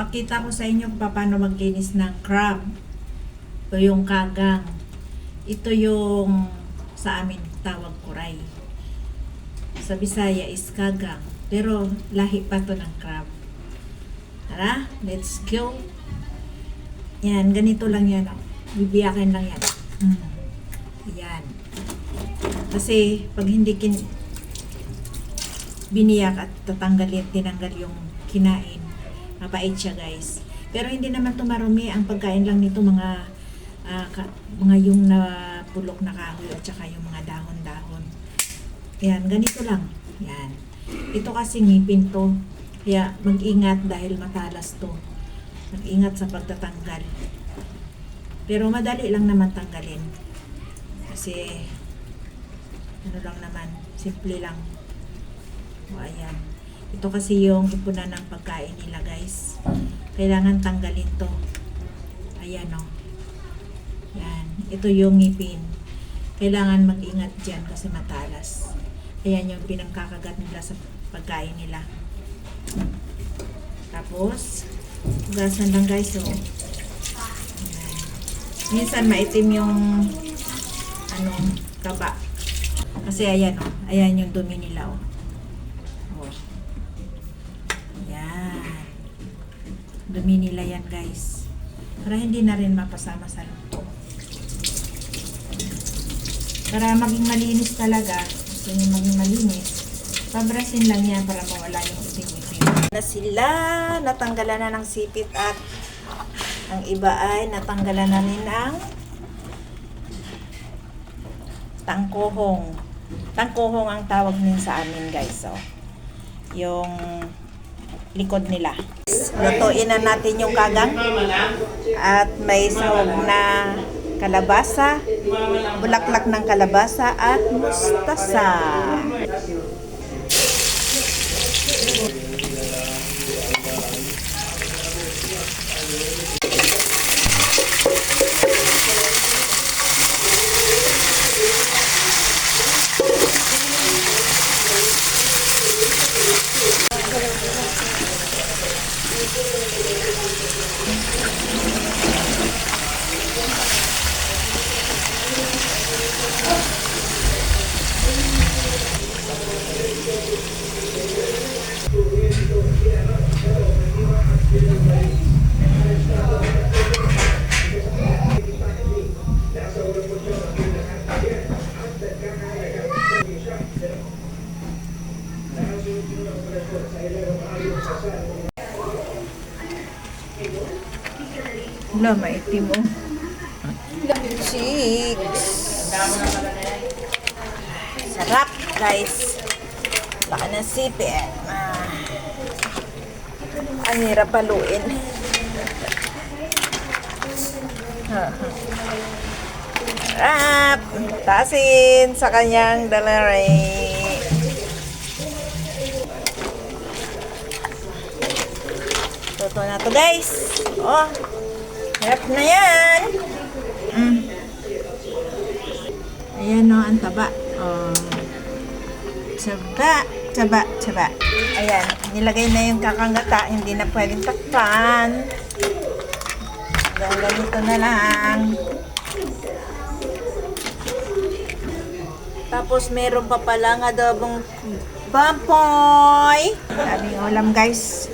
Pakita ko sa inyo kung paano maglinis ng crab o yung kagang. Ito yung sa amin tawag kuray. Sa Bisaya is kagang. Pero lahi pa to ng crab. Tara, let's go. Yan, ganito lang yan. Oh. Bibiyakin lang yan. Yan. Kasi pag hindi biniyak at tinanggal yung kinain, mapait siya guys. Pero hindi naman ito marumi. Ang pagkain lang nito mga yung napulok na kahoy at saka yung mga dahon-dahon. Yan, ganito lang. Yan. Ito kasi ngipin to. Kaya mag-ingat dahil matalas to. Mag-ingat sa pagtatanggal. Pero madali lang naman tanggalin. Kasi ano lang naman, simple lang. O ayan. Ito kasi yung ipunan ng pagkain nila guys. Kailangan tanggalin to. Ayan o. Yan. Ito yung ngipin. Kailangan mag-ingat dyan kasi matalas. Ayan yung pinangkakagat nila sa pagkain nila. Tapos, hugasan lang guys o. Ayan. Minsan maitim yung kaba. Kasi ayan o. Ayan yung dumi nila o. Dumi nila yan guys, para hindi na rin mapasama sa luto, para maging malinis talaga. Gusto nyo maging malinis, pabrasin lang yan para mawala yung itim-itim na sila. Natanggalan na ng sipit at ang iba ay natanggalan na rin ng tangkohong. Tangkohong ang tawag din sa amin guys. So, yung likod nila. Lutuin na natin yung kagang at may sahog na kalabasa, bulaklak ng kalabasa at mustasa. Wala, maitim mo. Cheeks. Sarap, guys. Baka ng sipit. Ang hirap paluin. Sarap. Tasin sa kanyang dalari. Toto na to guys. Oh. Harap na yan. Ayan o, ang taba. Oh. Tsaba. Ayan, nilagay na yung kakangata. Hindi na pwedeng takpan. Ganito na lang. Tapos meron pa palang adobong bampoy. Daming ulam guys.